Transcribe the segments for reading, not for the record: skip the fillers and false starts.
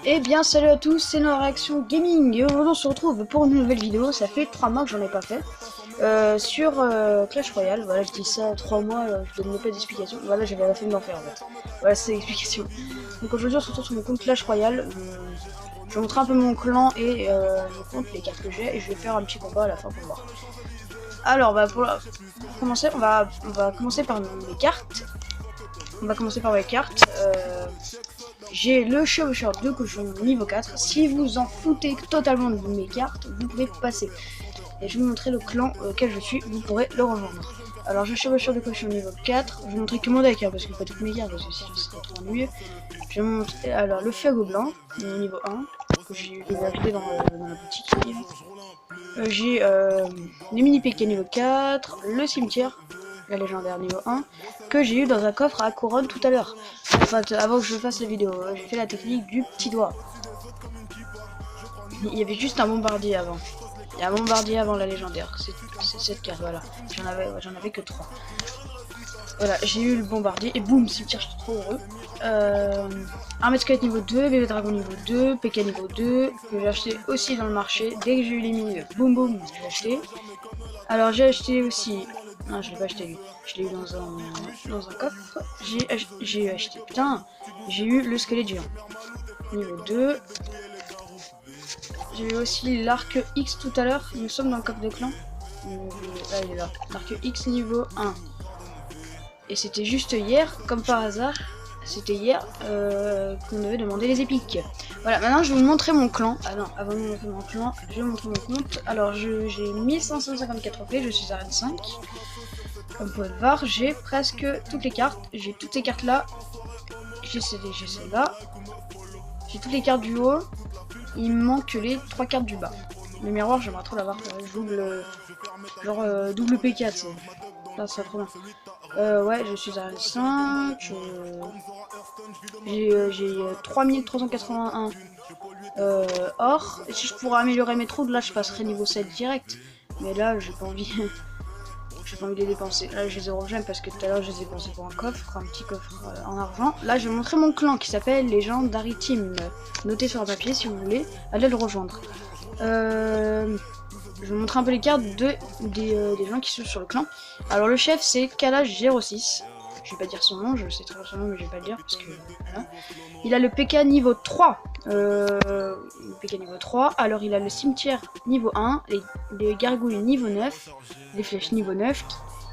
Eh bien salut à tous, c'est Noah Réaction Gaming et aujourd'hui on se retrouve pour une nouvelle vidéo. Ça fait 3 mois que j'en ai pas fait sur Clash Royale. Voilà, je dis ça 3 mois, je donne pas d'explication. Voilà, j'avais la flemme d'en faire en fait. Voilà, c'est l'explication. Donc aujourd'hui on se retrouve sur mon compte Clash Royale. Je vais montrer un peu mon clan et je compte les cartes que j'ai et je vais faire un petit combat à la fin pour voir. Alors bah pour commencer, on va commencer par mes cartes. On va commencer par mes cartes. J'ai le chevaucheur de cochon niveau 4. Si vous en foutez totalement de mes cartes, vous pouvez passer. Et je vais vous montrer le clan auquel je suis, vous pourrez le rejoindre. Alors j'ai le chevaucheur de cochon niveau 4. Je vais vous montrer que mon deck, hein, parce que pas toutes mes cartes, parce que sinon ce serait trop ennuyeux. Je vais vous montrer alors le feu gobelin, niveau 1, que j'ai acheté dans la boutique. J'ai les mini PK niveau 4, le cimetière, la légendaire niveau 1, que j'ai eu dans un coffre à couronne tout à l'heure. En fait, avant que je fasse la vidéo, j'ai fait la technique du petit doigt. Il y avait juste un bombardier avant. Il y a un bombardier avant la légendaire. C'est cette carte, voilà. J'en avais que 3. Voilà, j'ai eu le bombardier et boum, cimetière, je suis trop heureux. Armée de squelette niveau 2, bébé dragon niveau 2, PK niveau 2, que j'ai acheté aussi dans le marché. Dès que j'ai eu les mini, boum boum, j'ai acheté. Alors j'ai acheté aussi... Non, je l'ai pas acheté lui. Je l'ai eu dans un coffre. J'ai acheté... Putain, j'ai eu le squelette géant. Niveau 2. J'ai eu aussi l'arc X tout à l'heure. Nous sommes dans le coffre de clan. Ah, il est là. L'arc X niveau 1. Et c'était juste hier, comme par hasard. C'était hier qu'on devait demander les épiques. Voilà, maintenant je vais vous montrer mon clan. Ah non, avant de vous montrer mon clan, je vais vous montrer mon compte. Alors j'ai 1554 clés, je suis à Arène 5. Comme vous pouvez le voir, j'ai presque toutes les cartes. J'ai toutes ces cartes là. J'ai celle-là. J'ai toutes les cartes du haut. Il me manque les 3 cartes du bas. Le miroir, j'aimerais trop l'avoir. Double, genre double PK, tu sais. Là, ça serait trop bien. Ouais, je suis à 5. J'ai 3381 or. Et si je pourrais améliorer mes trous, là, je passerai niveau 7 direct. Mais là, j'ai pas envie. J'ai pas envie de les dépenser. Là, je les ai revendus parce que tout à l'heure, je les ai dépensés pour un petit coffre en argent. Là, je vais montrer mon clan qui s'appelle Legendary Team. Notez sur un papier si vous voulez. Allez le rejoindre. Je vais montrer un peu les cartes des gens qui sont sur le clan. Alors, le chef, c'est Kalash06. Je vais pas dire son nom, je sais très bien son nom, mais je vais pas le dire parce que voilà. Il a le PK niveau 3. Le PK niveau 3. Alors il a le cimetière niveau 1, les gargouilles niveau 9, les flèches niveau 9.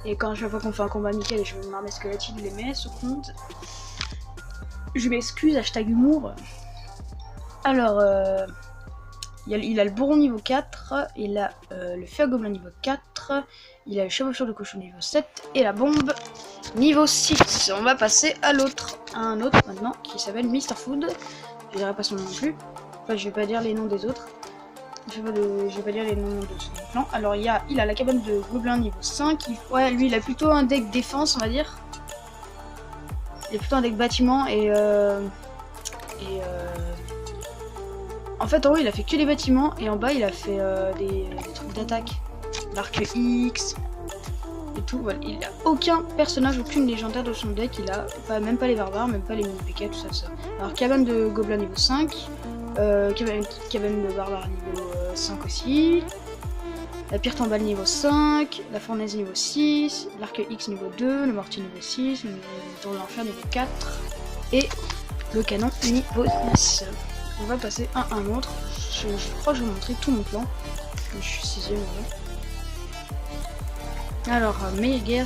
Et quand chaque fois qu'on fait un combat amical et je veux une armée squelette, il les met sur compte. Je m'excuse, hashtag humour. Alors il a le bourron niveau 4, il a le feu gobelin niveau 4, il a le chevaucheur de cochon niveau 7 et la bombe niveau 6. On va passer à un autre maintenant qui s'appelle Mr Food. Je dirais pas son nom non plus. Enfin, je vais pas dire les noms des autres. Je vais pas dire les noms de son clan. Alors il a la cabane de gobelin niveau 5. Ouais, lui il a plutôt un deck défense, on va dire. Il a plutôt un deck bâtiment en fait, en haut, il a fait que les bâtiments et en bas, il a fait des trucs d'attaque. L'arc X et tout. Voilà. Il a aucun personnage, aucune légendaire dans son deck. Il a même pas les barbares, même pas les mini-PK, tout ça, Alors, cabane de gobelin niveau 5. Cabane de barbare niveau 5 aussi. La pierre tombale niveau 5. La fournaise niveau 6. L'arc X niveau 2. Le mortier niveau 6. Le tour de l'enfer niveau 4. Et le canon niveau 10. On va passer à un autre. Je crois que je vais vous montrer tout mon clan. Je suis 6ème. Alors, Merguez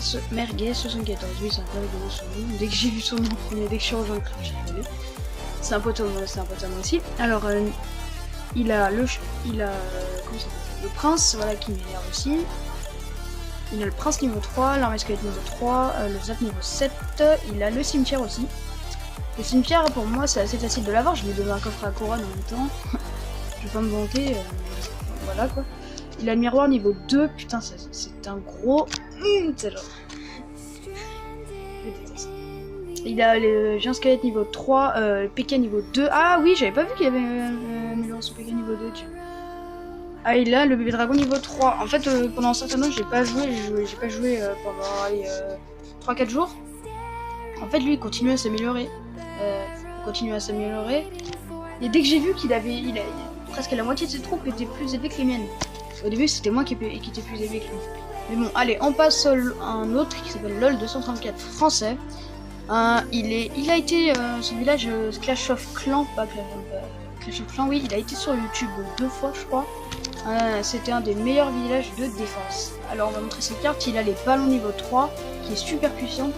74. Oui, c'est un peu rigolo son nom. Dès que j'ai vu son nom, dès que je suis rejoint le club, j'ai rigolé. C'est un pote à moi aussi. Alors, il a comment ça s'appelle, le prince, voilà, qui m'énerve aussi. Il a le prince niveau 3, l'armée squelette niveau 3, le zap niveau 7. Il a le cimetière aussi. Le cimetière, pour moi, c'est assez facile de l'avoir. Je lui ai donné un coffre à couronne en même temps. Je vais pas me vanter. Voilà quoi. Il a le miroir niveau 2. Putain, c'est un gros. C'est genre. Je déteste. Il a le géant squelette niveau 3. PK niveau 2. Ah oui, j'avais pas vu qu'il y avait amélioré son PK niveau 2. Ah, il a le bébé dragon niveau 3. En fait, pendant un certain temps, j'ai pas joué. J'ai pas joué pendant 3-4 jours. En fait, lui, il continue à s'améliorer. Et dès que j'ai vu qu'il avait, presque la moitié de ses troupes étaient plus élevées que les miennes. Au début, c'était moi qui était plus élevé que lui. Mais bon, allez, on passe à un autre qui s'appelle LOL 234 français. Il a été son village Clash of Clans, pas Clash of Clans, oui, il a été sur YouTube 2 fois, je crois. C'était un des meilleurs villages de défense. Alors, on va montrer ses cartes. Il a les ballons niveau 3, qui est super puissant.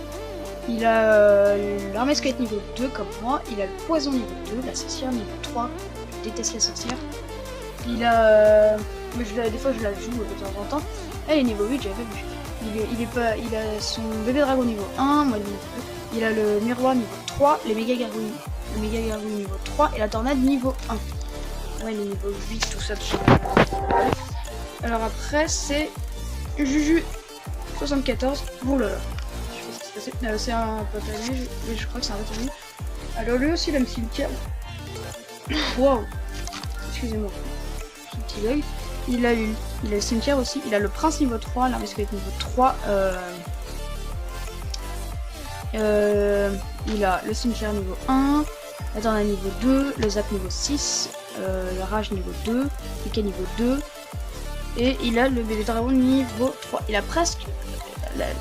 Il a l'armée squelette niveau 2 comme moi, il a le poison niveau 2, la sorcière niveau 3, je déteste la sorcière. Il a... des fois je la joue de temps en temps. Elle est niveau 8, j'avais vu. Il a son bébé dragon niveau 1, moi niveau 2. Il a le miroir niveau 3, les méga gargouilles niveau 3 et la tornade niveau 1. Ouais, les niveau 8, tout ça. Alors après c'est Juju 74. Oulala. C'est un pote à lui, mais je crois que c'est un pote à lui. Alors lui aussi il a le cimetière. Wow. Excusez-moi. Petit bug. Il a le cimetière aussi. Il a le prince niveau 3, l'armée squelette niveau 3. Il a le cimetière niveau 1, la tornade niveau 2, le zap niveau 6, la rage niveau 2, Pika niveau 2. Et il a le bébé dragon niveau 3. Il a presque...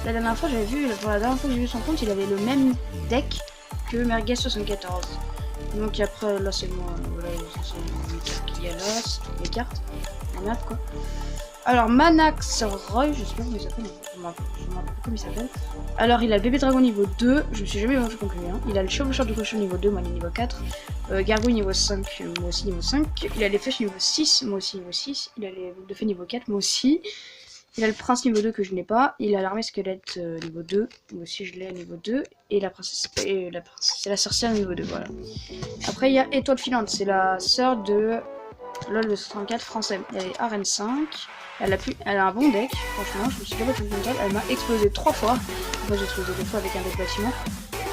La dernière fois j'avais vu, pour la dernière fois que j'ai vu son compte, il avait le même deck que Merguez 74. Donc après là c'est moi, voilà, c'est les cartes qu'il y a là, c'est toutes les cartes. La merde quoi. Alors Manax Roy, je sais pas comment il s'appelle, je me rappelle comment il s'appelle. Alors il a le bébé dragon niveau 2, je me suis jamais vendu contre lui, hein. Il a le chevaucheur du cochon niveau 2, moi il est niveau 4. Gargouille niveau 5, moi aussi niveau 5. Il a les flèches niveau 6, moi aussi niveau 6. Il a les boucles de fée niveau 4, moi aussi. Il a le prince niveau 2 que je n'ai pas. Il a l'armée squelette niveau 2. Moi aussi je l'ai à niveau 2. Et la princesse c'est la sorcière niveau 2. Voilà. Après il y a Étoile filante. C'est la sœur de LOL 234 français. Elle est arène 5. Elle a un bon deck. Franchement, je me suis pas battu contre elle. Elle m'a explosé 3 fois. Moi j'ai explosé 2 fois avec un autre bâtiment.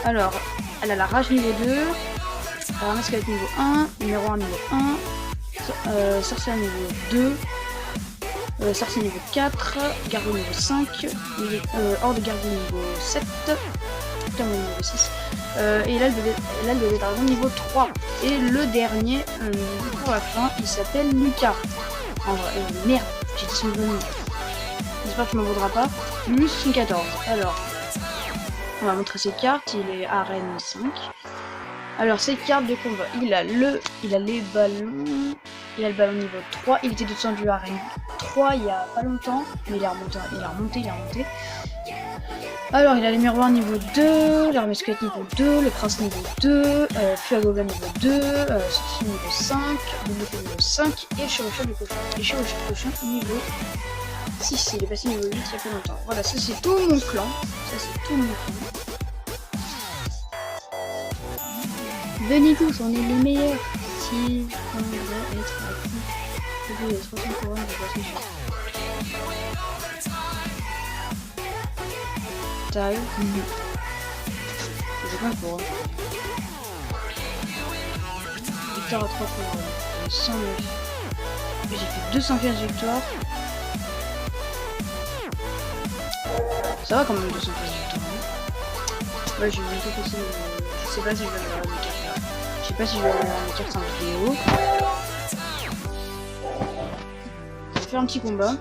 Alors, elle a la rage niveau 2. L'armée squelette niveau 1. Numéro 1 niveau 1. Sorcière niveau 2. Sorcier niveau 4, gargouille niveau 5, hors de gargouille niveau 7, Putain, niveau 6, et là le bébé dragon niveau 3. Et le dernier, pour la fin, il s'appelle Lucas. Merde, j'ai dit son nom. J'espère que tu m'en voudras pas. Plus 14. Alors, on va montrer ses cartes, il est arène 5. Alors, ses cartes de combat, il a les ballons. Il a le ballon niveau 3, il était descendu à arène 3 il y a pas longtemps, mais il est remonté. Alors il a les miroirs niveau 2, l'armée squelette niveau 2, le prince niveau 2, feu à gobelin niveau 2, sorcier niveau 5, double feu niveau 5 et chevaucheur du cochon. Et chevaucheur du cochon niveau 6, il est passé niveau 8 il y a pas longtemps. Voilà, ça c'est tout mon clan. Venez tous, on est les meilleurs. Si on va être actif, il y a 300 couronnes de passer cher. Taille. C'est quoi le couronne? Victoire à 3 couronnes. 109. J'ai fait 215 victoires. Ça va quand même 215 victoires. Ouais, j'ai bientôt passé. Je sais pas si je vais avoir mes cartes là. Je sais pas si je vais avoir mes cartes en vidéo. On va faire un petit combat.